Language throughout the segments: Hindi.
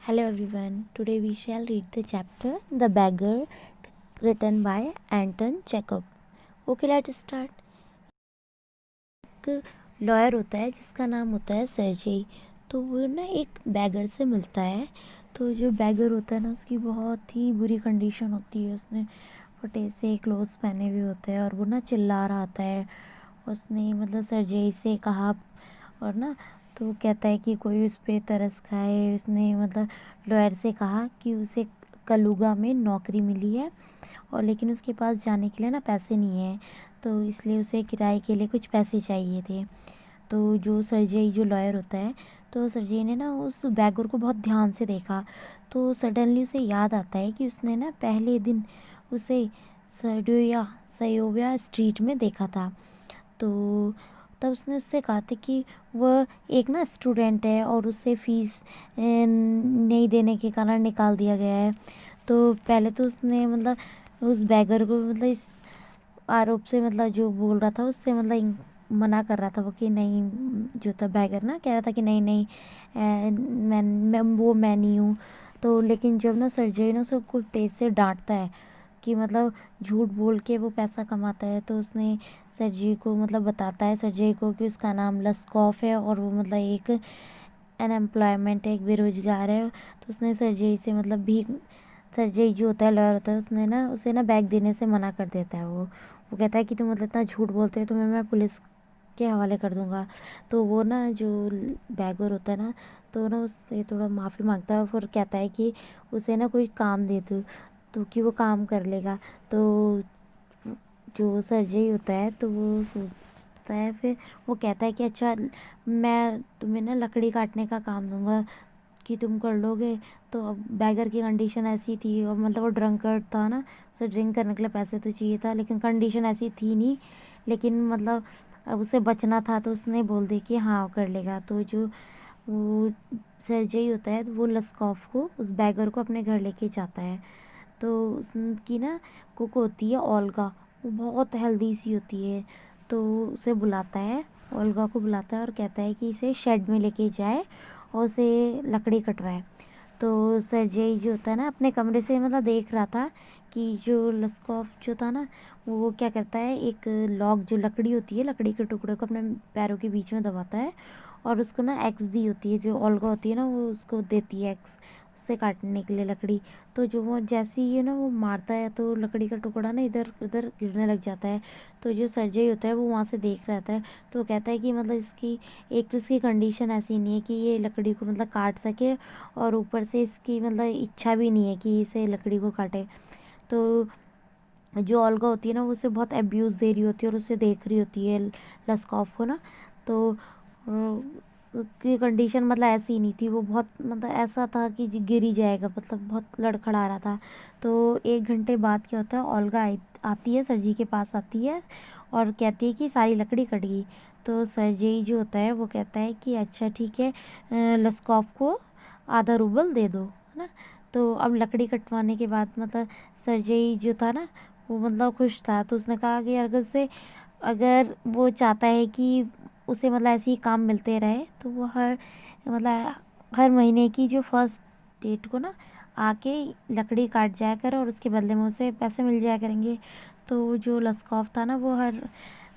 Hello everyone. Today we shall read the chapter The Beggar written by Anton Chekhov. Okay, let's start. एक लॉयर होता है जिसका नाम होता है सर्जेई। तो वो ना एक बैगर से मिलता है। तो जो बैगर होता है ना उसकी बहुत ही बुरी कंडीशन होती है। उसने फटे से क्लोथ्स पहने हुए होते हैं और वो ना चिल्ला रहा होता है। उसने मतलब सर्जेई से कहा और ना तो कहता है कि कोई उस पर तरस खाए। उसने मतलब लॉयर से कहा कि उसे कलुगा में नौकरी मिली है और लेकिन उसके पास जाने के लिए ना पैसे नहीं है, तो इसलिए उसे किराए के लिए कुछ पैसे चाहिए थे। तो जो सर्जेई जो लॉयर होता है, तो सर्जेई ने ना उस बैगर को बहुत ध्यान से देखा। तो सडनली उसे याद आता है कि उसने ना पहले दिन उसे सडोया सयोव्या स्ट्रीट में देखा था। तो तब उसने उससे कहा था कि वह एक ना स्टूडेंट है और उसे फीस नहीं देने के कारण निकाल दिया गया है। तो पहले तो उसने मतलब उस बैगर को मतलब इस आरोप से मतलब जो बोल रहा था उससे मतलब मना कर रहा था वो कि नहीं। जो था बैगर ना कह रहा था कि नहीं नहीं, मैं नहीं हूँ। तो लेकिन जब ना सर्जेई ना उसको कुछ तेज से डांटता है कि मतलब झूठ बोल के वो पैसा कमाता है, तो उसने सर्जेई को मतलब बताता है सर्जेई को कि उसका नाम लस्कॉफ है और वो मतलब एक अनएम्प्लॉयमेंट है, एक बेरोजगार है। तो उसने सर्जेई से मतलब भी सर्जेई जो होता है लॉयर होता है उसने ना उसे ना बैग देने से मना कर देता है। वो कहता है कि तुम मतलब इतना झूठ बोलते हो, तुम्हें मैं पुलिस के हवाले कर दूंगा। तो वो ना जो बैगर होता है ना, तो ना उससे थोड़ा माफ़ी मांगता है और फिर कहता है कि उसे ना कोई काम दे दो तो कि वो काम कर लेगा। तो जो सर्जेई होता है तो वो सोचता है, फिर वो कहता है कि अच्छा मैं तुम्हें ना लकड़ी काटने का काम दूंगा कि तुम कर लोगे। तो अब बैगर की कंडीशन ऐसी थी और मतलब वो ड्रंकर्ड था ना, उसे ड्रिंक करने के लिए पैसे तो चाहिए था लेकिन कंडीशन ऐसी थी नहीं। लेकिन मतलब अब उसे बचना था तो उसने बोल दिया कि हाँ कर लेगा। तो जो वो सर्जेई होता है वो लस्कॉफ को उस बैगर को अपने घर लेके जाता है। तो उसकी ना कुक होती है ओल्गा, वो बहुत हेल्दी सी होती है। तो उसे बुलाता है, ओल्गा को बुलाता है और कहता है कि इसे शेड में लेके जाए और उसे लकड़ी कटवाए। तो सर्जेई जो होता है ना अपने कमरे से मतलब देख रहा था कि जो लस्कॉफ जो था ना वो क्या करता है, एक लॉग जो लकड़ी होती है, लकड़ी के टुकड़े को अपने पैरों के बीच में दबाता है और उसको ना एक्स दी होती है, जो ओल्गा होती है ना वो उसको देती है एक्स उससे काटने के लिए लकड़ी। तो जो वो जैसे ही ना वो मारता है तो लकड़ी का टुकड़ा ना इधर उधर गिरने लग जाता है। तो जो सर्जेई होता है वो वहाँ से देख रहा था। तो वो कहता है कि मतलब इसकी एक तो इसकी कंडीशन ऐसी नहीं है कि ये लकड़ी को मतलब काट सके और ऊपर से इसकी मतलब इच्छा भी नहीं है कि इसे लकड़ी को काटे। तो जो ओल्गा होती है ना वो उसे बहुत अब्यूज़ दे रही होती है और उसे देख रही होती है लस्कॉफ को ना। तो की कंडीशन मतलब ऐसी ही नहीं थी, वो बहुत मतलब ऐसा था कि गिर ही जाएगा, मतलब बहुत लड़खड़ा रहा था। तो 1 घंटे बाद क्या होता है, ओल्गा आती है सर्जी के पास आती है और कहती है कि सारी लकड़ी कट गई। तो सर्जेई जो होता है वो कहता है कि अच्छा ठीक है, लस्कॉफ को आधा रूबल दे दो, है ना। तो अब लकड़ी कटवाने के बाद मतलब सर्जेई जो था ना वो मतलब खुश था। तो उसने कहा कि अगर वो चाहता है कि उसे मतलब ऐसे ही काम मिलते रहे तो वो मतलब हर महीने की जो फर्स्ट डेट को ना आके लकड़ी काट जाया करे और उसके बदले में उसे पैसे मिल जाया करेंगे। तो जो लस्कॉफ था ना वो हर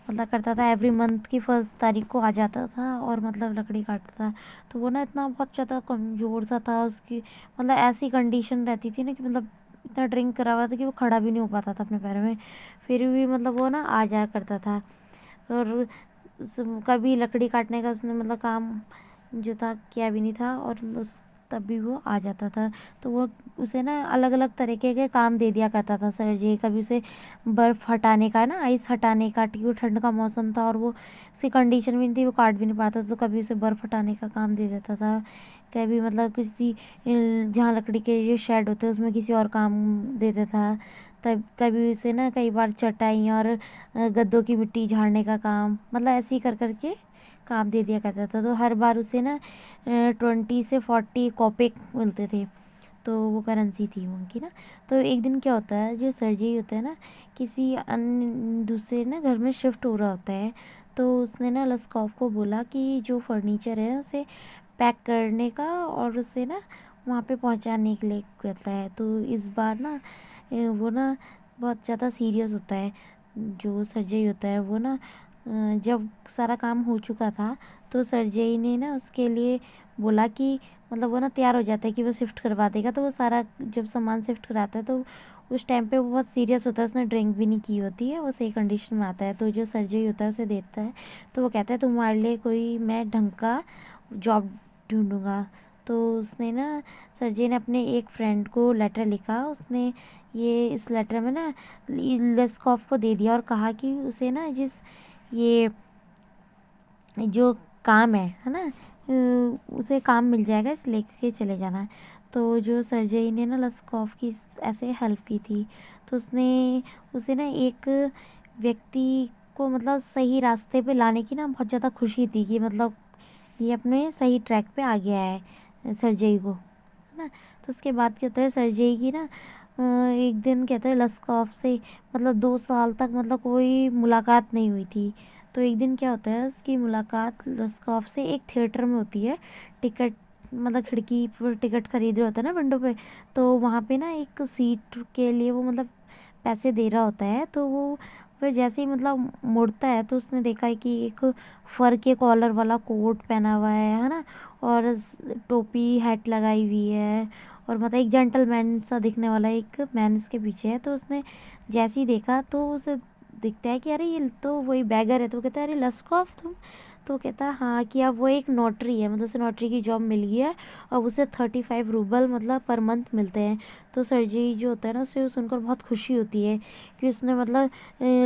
मतलब करता था, एवरी मंथ की फर्स्ट तारीख को आ जाता था और मतलब लकड़ी काटता था। तो वो ना इतना बहुत ज़्यादा कमज़ोर सा था, उसकी मतलब ऐसी कंडीशन रहती थी ना कि मतलब इतना ड्रिंक करा हुआ था कि वो खड़ा भी नहीं हो पाता था अपने पैरों में। फिर भी मतलब वो ना आ जाया करता था और कभी लकड़ी काटने का उसने मतलब काम जो था किया भी नहीं था और उस तब भी वो आ जाता था। तो वो उसे ना अलग अलग तरीके के काम दे दिया करता था सर्जी। कभी उसे बर्फ़ हटाने का ना, आइस हटाने का, क्योंकि ठंड का मौसम था और वो उसकी कंडीशन भी नहीं थी, वो काट भी नहीं पाता था। तो कभी उसे बर्फ़ हटाने का काम दे देता था, कभी मतलब किसी जहाँ लकड़ी के जो शेड होते हैं उसमें किसी और काम दे देता था। तब कभी उसे ना कई बार चटाई और गद्दों की मिट्टी झाड़ने का काम, मतलब ऐसे ही कर करके काम दे दिया करता था। तो हर बार उसे ना 20 से 40 कॉपेक मिलते थे, तो वो करेंसी थी उनकी ना। तो एक दिन क्या होता है, जो सर्जी होता है ना किसी अन्य दूसरे ना घर में शिफ्ट हो रहा होता है। तो उसने ना लस्कॉफ को बोला कि जो फर्नीचर है उसे पैक करने का और उसे ना वहाँ पे पहुँचाने के लिए कहता है। तो इस बार ना वो ना बहुत ज़्यादा सीरियस होता है। जो सर्जेई होता है वो ना जब सारा काम हो चुका था तो सर्जेई ने ना उसके लिए बोला कि मतलब वो ना तैयार हो जाता है कि वो शिफ्ट करवा देगा। तो वो सारा जब सामान शिफ्ट कराता है तो उस टाइम पे वो बहुत सीरियस होता है, उसने ड्रिंक भी नहीं की होती है, वो सही कंडीशन में आता है। तो जो सर्जेई होता है उसे देखता है तो वो कहता है तुम्हारे लिए कोई मैं ढंग का जॉब ढूंढूंगा। तो उसने ना सर्जेई ने अपने एक फ्रेंड को लेटर लिखा। उसने ये इस लेटर में ना लेस्कॉफ को दे दिया और कहा कि उसे ना जिस ये जो काम है ना उसे काम मिल जाएगा, इस लेके चले जाना है। तो जो सर्जेई ने ना लस्कॉफ की ऐसे हेल्प की थी तो उसने उसे ना एक व्यक्ति को मतलब सही रास्ते पे लाने की ना बहुत ज़्यादा खुशी थी कि मतलब ये अपने सही ट्रैक पे आ गया है सर्जेई को, है ना। तो उसके बाद क्या होता है सर्जेई की ना एक दिन कहते हैं लस्कॉफ से मतलब 2 साल तक मतलब कोई मुलाकात नहीं हुई थी। तो एक दिन क्या होता है उसकी मुलाकात लस्कॉफ से एक थिएटर में होती है। टिकट मतलब खिड़की पर टिकट खरीद रहे होते हैं ना विंडो पे। तो वहाँ पे ना एक सीट के लिए वो मतलब पैसे दे रहा होता है। तो वो फिर जैसे ही मतलब मुड़ता है तो उसने देखा है कि एक फर के कॉलर वाला कोट पहना हुआ है ना। और टोपी हैट लगाई हुई है और मतलब एक जेंटलमैन सा दिखने वाला एक मैन उसके पीछे है। तो उसने जैसे ही देखा तो उसे दिखता है कि अरे ये तो वही बैगर है। तो वो कहता है अरे लस्कॉफ तुम। तो कहता है हाँ कि अब वो एक नोटरी है, मतलब उसे नोटरी की जॉब मिल गई है और उसे 35 रूबल मतलब पर मंथ मिलते हैं। तो सर्जी जो होता है ना उसे सुनकर बहुत खुशी होती है कि उसने मतलब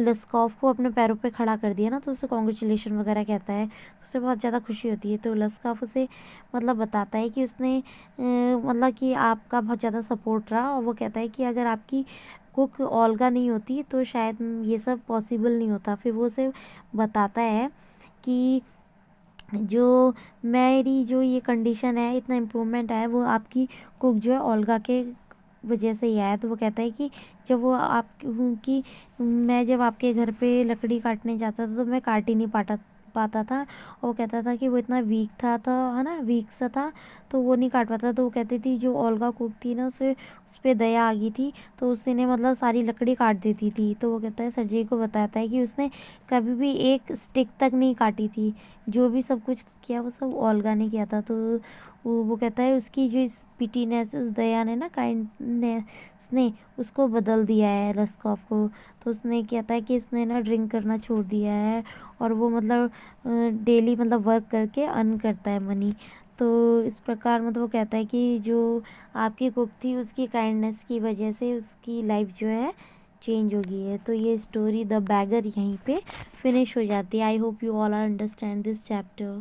लस्कॉफ को अपने पैरों पे खड़ा कर दिया ना। तो उसे कॉन्ग्रेचुलेशन वगैरह कहता है तो उसे बहुत ज़्यादा खुशी होती है। तो लस्कॉफ उसे मतलब बताता है कि उसने मतलब कि आपका बहुत ज़्यादा सपोर्ट रहा। और वो कहता है कि अगर आपकी कुक ओल्गा नहीं होती तो शायद ये सब पॉसिबल नहीं होता। फिर वो उसे बताता है कि जो मेरी जो ये कंडीशन है इतना इम्प्रूवमेंट है वो आपकी कुक जो है ओल्गा के वजह से ही आया। तो वो कहता है कि जब वो आप कि मैं जब आपके घर पे लकड़ी काटने जाता था तो मैं काट ही नहीं पाता पाता था। और वो कहता था कि वो इतना वीक था तो है ना वीक सा था तो वो नहीं काट पाता। तो वो कहती थी जो ओल्गा कुक थी ना उसे उस पर दया आ गई थी तो उसने मतलब सारी लकड़ी काट देती थी। तो वो कहता है सर्जी को बताता है कि उसने कभी भी एक स्टिक तक नहीं काटी थी, जो भी सब कुछ किया वो सब ओल्गा ने किया था। तो वो कहता है उसकी जो इस पिटीनेस उस दया ने ना काइंडनेस ने उसको बदल दिया है लस्कॉफ को। तो उसने कहता है कि उसने ना ड्रिंक करना छोड़ दिया है और वो मतलब डेली मतलब वर्क करके अर्न करता है मनी। तो इस प्रकार मतलब वो कहता है कि जो आपकी कुक थी उसकी काइंडनेस की वजह से उसकी लाइफ जो है चेंज हो गई है। तो ये स्टोरी द बैगर यहीं पे फिनिश हो जाती है। I hope you all are understand this chapter.